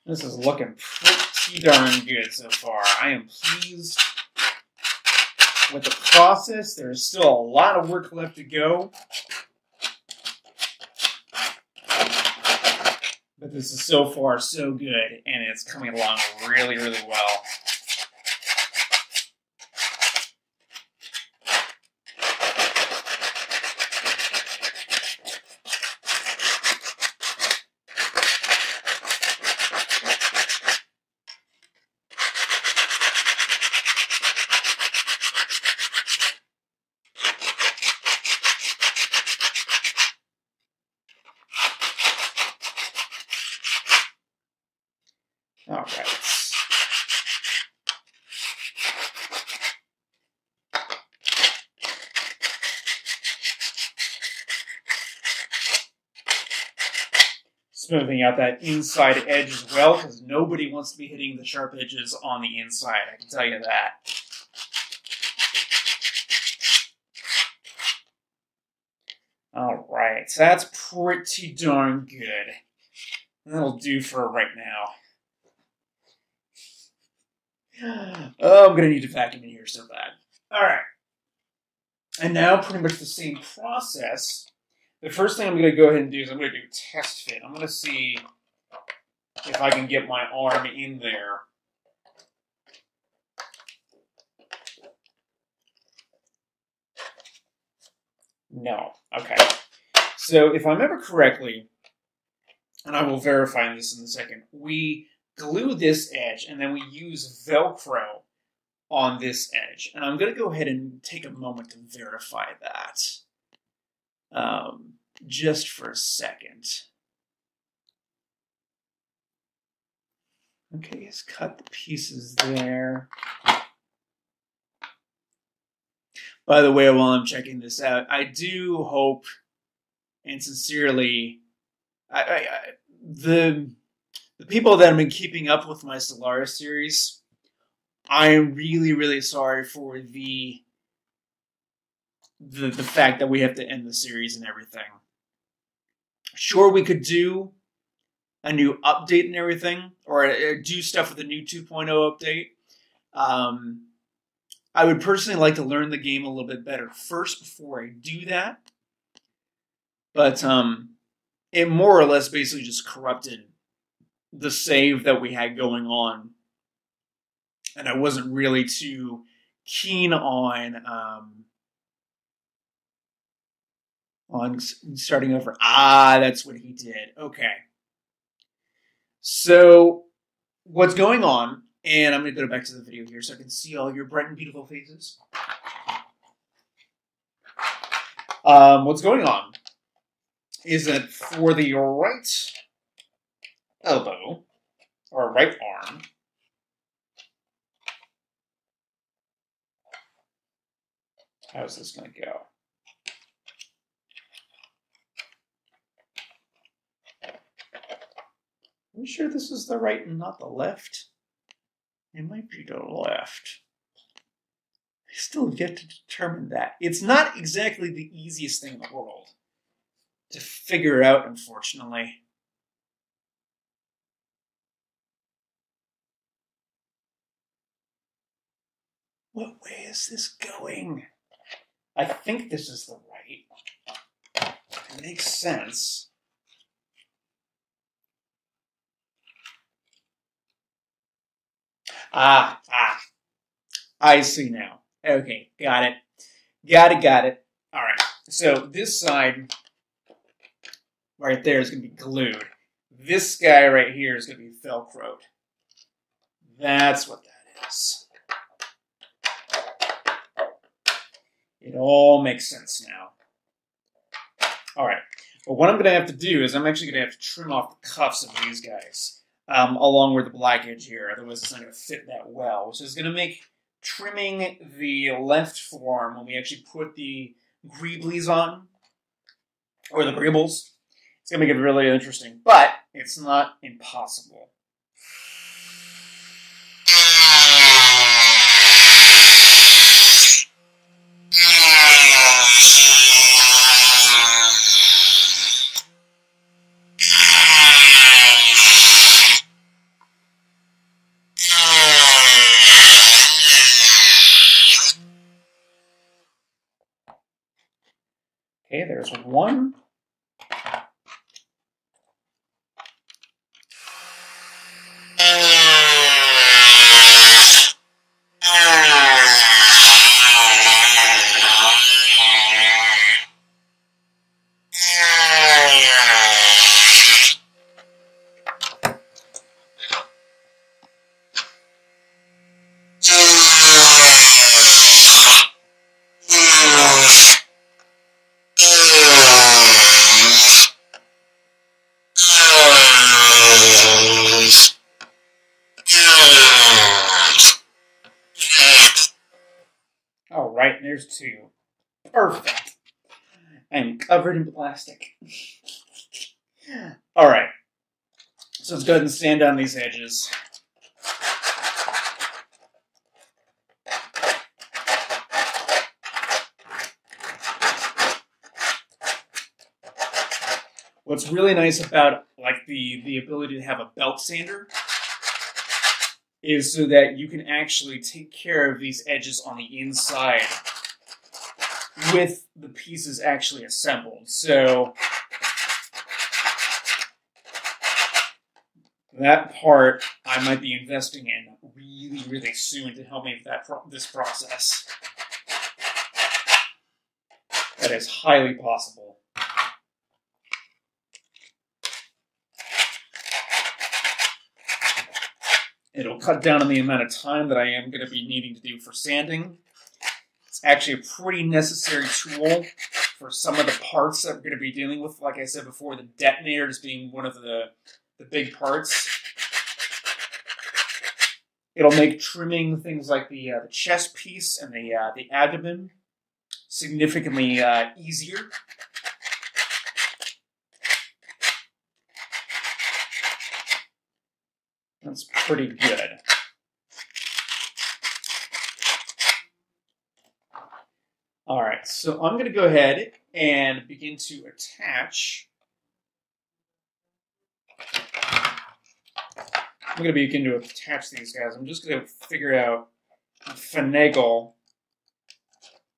This is looking pretty darn good so far. I am pleased with the process. There's still a lot of work left to go. But this is so far so good, and it's coming along really, really well. All right. Smoothing out that inside edge as well, because nobody wants to be hitting the sharp edges on the inside, I can tell you that. Alright, so that's pretty darn good. That'll do for right now. Oh, I'm going to need to vacuum in here so bad. Alright. And now pretty much the same process. The first thing I'm going to go ahead and do is I'm going to do test fit. I'm going to see if I can get my arm in there. No. Okay. So if I remember correctly, and I will verify this in a second, we glue this edge and then we use Velcro on this edge. And I'm going to go ahead and take a moment to verify that. Just for a second. Okay, let's cut the pieces there. By the way, while I'm checking this out, I do hope and sincerely, the people that have been keeping up with my Solaris series, I'm really, really sorry for the fact that we have to end the series and everything. Sure, we could do a new update and everything, or do stuff with a new 2.0 update. I would personally like to learn the game a little bit better first before I do that. But it more or less basically just corrupted the save that we had going on. And I wasn't really too keen on starting over. Ah, that's what he did. Okay. So, what's going on, and I'm going to go back to the video here so I can see all your bright and beautiful faces. What's going on is that for the right elbow, or right arm, how's this going to go? Are we sure this is the right and not the left? It might be the left. I still have yet to determine that. It's not exactly the easiest thing in the world to figure out, unfortunately. What way is this going? I think this is the right. It makes sense. I see now. Okay, got it. Got it. All right, so this side right there is going to be glued. This guy right here is going to be Velcroed. That's what that is. It all makes sense now. All right, but what I'm going to have to do is I'm actually going to have to trim off the cuffs of these guys. Along with the black edge here, otherwise it's not going to fit that well, which is going to make trimming the left forearm when we actually put the greeblies on, or the greebles, it's going to make it really interesting, but it's not impossible. Okay, there's one. too. Perfect. I'm covered in plastic. All right. So let's go ahead and sand down these edges. What's really nice about like the ability to have a belt sander is so that you can actually take care of these edges on the inside with the pieces actually assembled. So that part I might be investing in really, really soon to help me with this process. That is highly possible. It'll cut down on the amount of time that I am going to be needing to do for sanding. It's actually a pretty necessary tool for some of the parts that we're going to be dealing with. Like I said before, the detonator is being one of the big parts. It'll make trimming things like the chest piece and the abdomen significantly easier. That's pretty good. All right, so I'm going to go ahead and begin to attach. I'm going to begin to attach these guys. I'm just going to figure out, finagle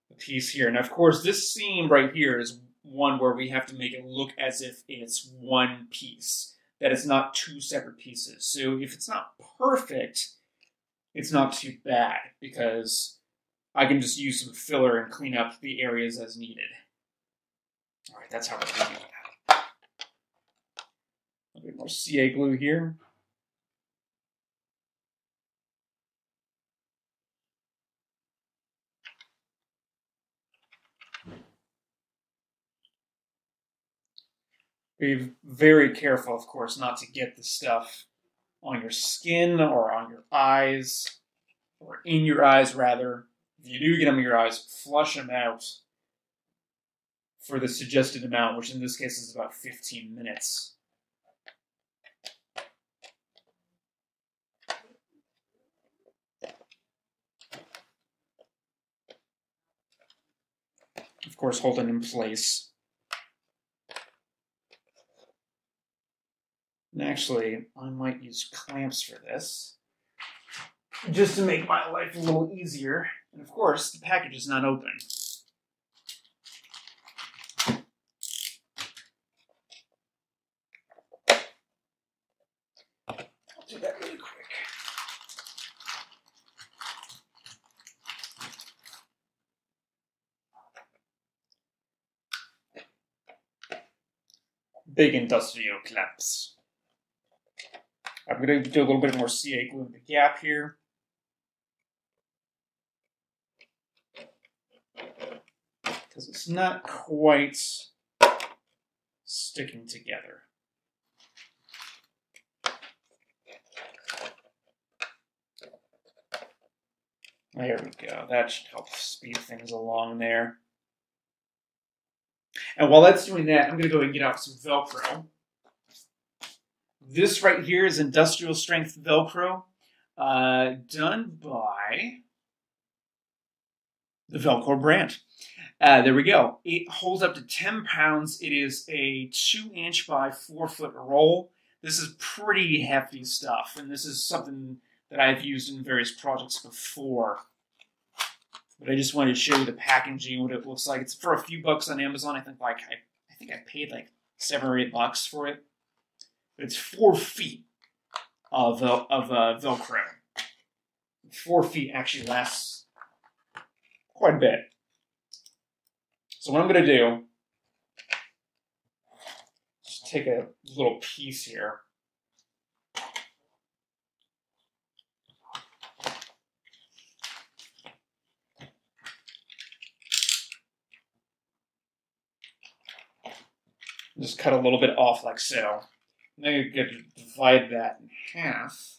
the piece here. And of course, this seam right here is one where we have to make it look as if it's one piece, that it's not two separate pieces. So if it's not perfect, it's not too bad, because I can just use some filler and clean up the areas as needed. All right, that's how we're going to do that. A bit more CA glue here. Be very careful, of course, not to get the stuff on your skin or on your eyes, or in your eyes, rather. If you do get them in your eyes, flush them out for the suggested amount, which in this case is about 15 minutes. Of course, hold it in place. And actually, I might use clamps for this, just to make my life a little easier. And of course, the package is not open. I'll do that really quick. Big industrial clamps. I'm going to do a little bit more CA glue in the gap here. Because it's not quite sticking together. There we go. That should help speed things along there. And while that's doing that, I'm going to go and get out some Velcro. This right here is industrial strength Velcro, done by the Velcro brand. There we go. It holds up to 10 pounds. It is a 2-inch by 4-foot roll. This is pretty hefty stuff, and this is something that I've used in various projects before. But I just wanted to show you the packaging, what it looks like. It's for a few bucks on Amazon. I think I paid like $7 or $8 for it. But it's 4 feet of Velcro. 4 feet actually lasts quite a bit. So what I'm going to do, just take a little piece here. Just cut a little bit off like so. And then you get to divide that in half.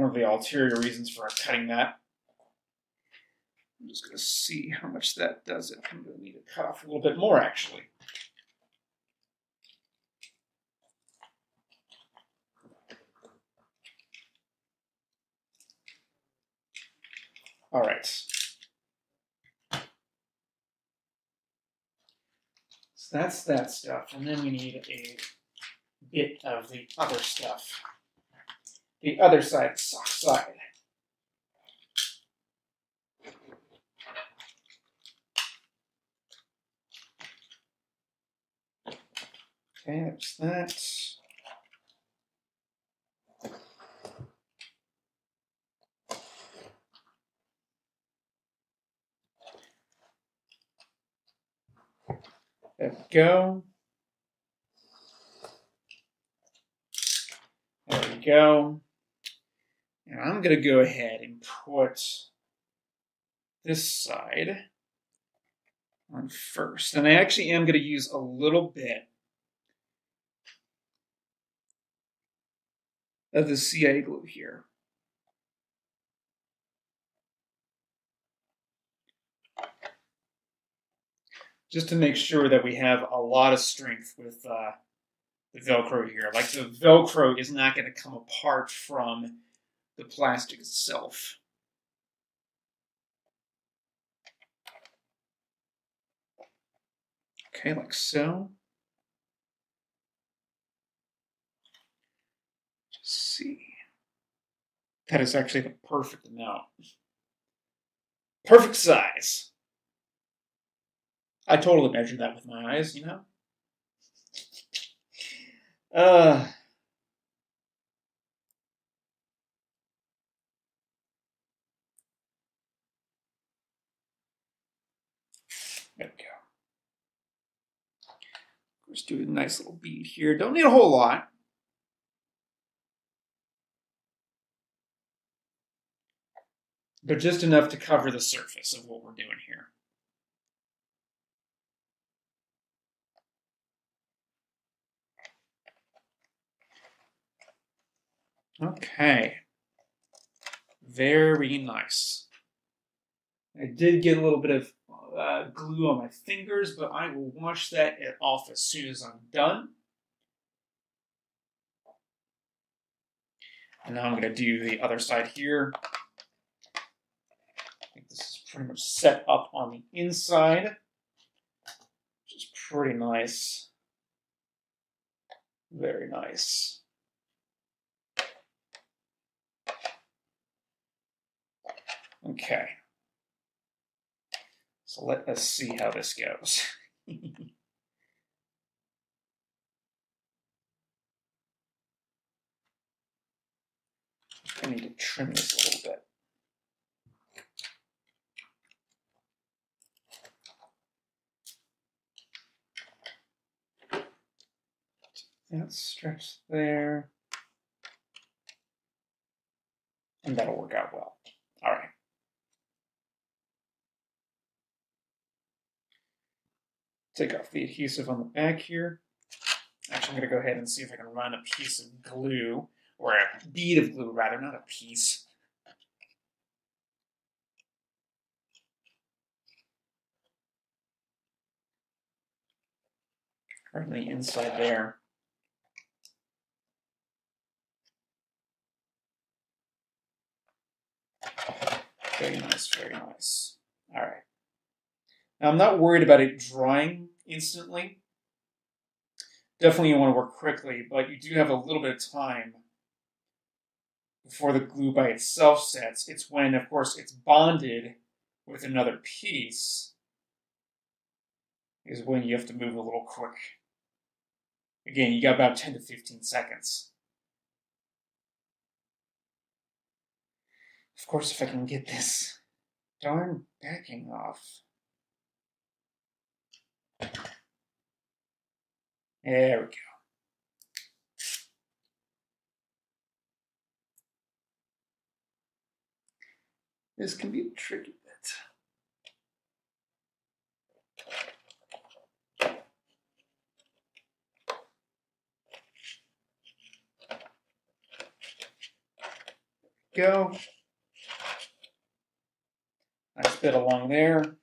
one of the ulterior reasons for cutting that. I'm just going to see how much that does. I'm going to need to cut off a little bit more, actually. All right. So that's that stuff. And then we need a bit of the other stuff. The other side, the soft side. Okay, there's that. There we go. There we go. And I'm going to go ahead and put this side on first. And I actually am going to use a little bit of the CA glue here. Just to make sure that we have a lot of strength with the Velcro here. Like, the Velcro is not going to come apart from the plastic itself. Okay, like so. Just see. That is actually the perfect amount. Perfect size. I totally measured that with my eyes, you know? There we go. Just do a nice little bead here. Don't need a whole lot. But just enough to cover the surface of what we're doing here. Okay. Very nice. I did get a little bit of glue on my fingers, but I will wash that off as soon as I'm done. And now I'm going to do the other side here. I think this is pretty much set up on the inside, which is pretty nice. Very nice. Okay. So let us see how this goes. I need to trim this a little bit. That stretch there. And that'll work out well. All right. Take off the adhesive on the back here. Actually, I'm going to go ahead and see if I can run a piece of glue, or a bead of glue rather, not a piece. Right on the inside there. Very nice, very nice. All right. Now, I'm not worried about it drying instantly. Definitely you want to work quickly, but you do have a little bit of time before the glue by itself sets. It's when, of course, it's bonded with another piece is when you have to move a little quick. Again, you got about 10 to 15 seconds. Of course, if I can get this darn backing off. There we go. This can be a tricky bit. go. Nice bit along there. And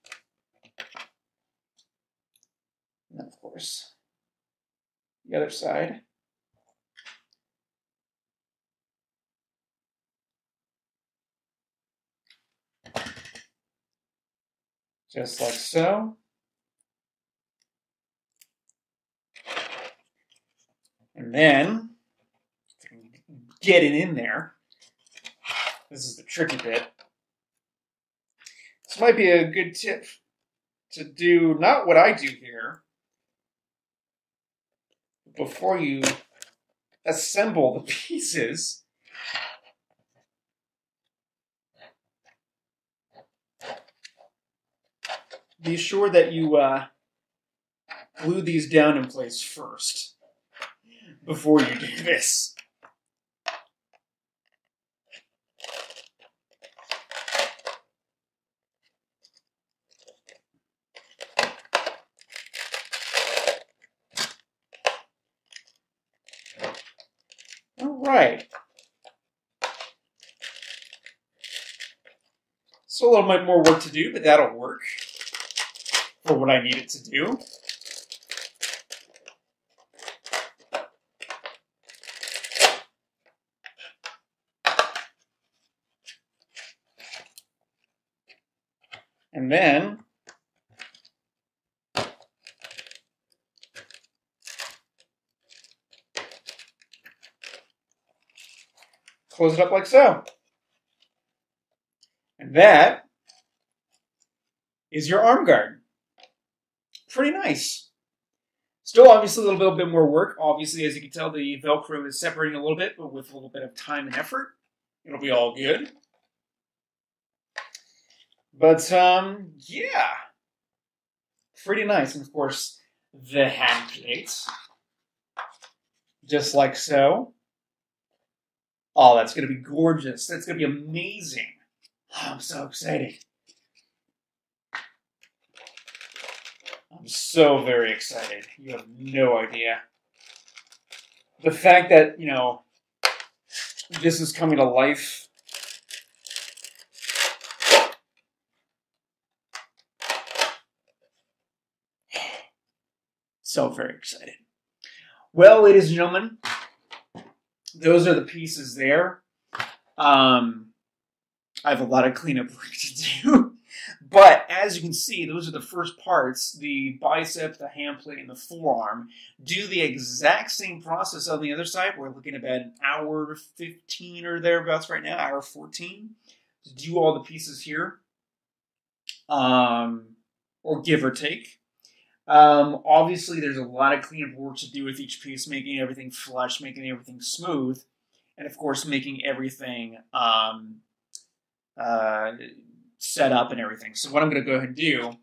then, of course, the other side. Just like so. And then, get it in there. This is the tricky bit. This might be a good tip to do, not what I do here, before you assemble the pieces. Be sure that you glue these down in place first before you do this. All right. So a little bit more work to do, but that'll work for what I need it to do. And then close it up like so. And that is your arm guard. Pretty nice. Still, obviously, a little bit more work. Obviously, as you can tell, the Velcro is separating a little bit, but with a little bit of time and effort, it'll be all good. But, yeah. Pretty nice. And, of course, the hand plates. Just like so. Oh, that's going to be gorgeous. That's going to be amazing. Oh, I'm so excited. I'm so very excited. You have no idea. The fact that, you know, this is coming to life. So very excited. Well, ladies and gentlemen, those are the pieces there. I have a lot of cleanup work to do. But as you can see, those are the first parts. The bicep, the hand plate, and the forearm do the exact same process on the other side. We're looking at about an hour 15 or thereabouts right now, hour 14, to do all the pieces here, or give or take. Obviously, there's a lot of cleanup work to do with each piece, making everything flush, making everything smooth, and of course, making everything set up and everything. So what I'm going to go ahead and do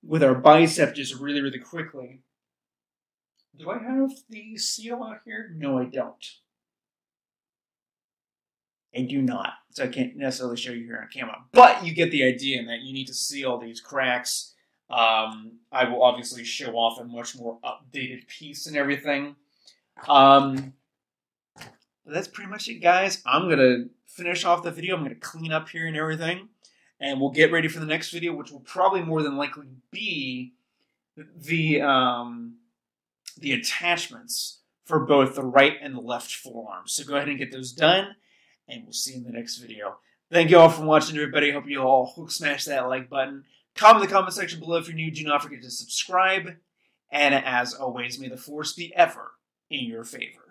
with our bicep, just really, really quickly. Do I have the seal out here? No, I don't. I do not. So I can't necessarily show you here on camera. But you get the idea in that you need to seal these cracks. I will obviously show off a much more updated piece and everything. That's pretty much it, guys. I'm going to finish off the video. I'm going to clean up here and everything. And we'll get ready for the next video, which will probably more than likely be the attachments for both the right and the left forearms. So go ahead and get those done, and we'll see you in the next video. Thank you all for watching, everybody. Hope you all hook smash that like button. Comment in the comment section below if you're new. Do not forget to subscribe. And as always, may the force be ever in your favor.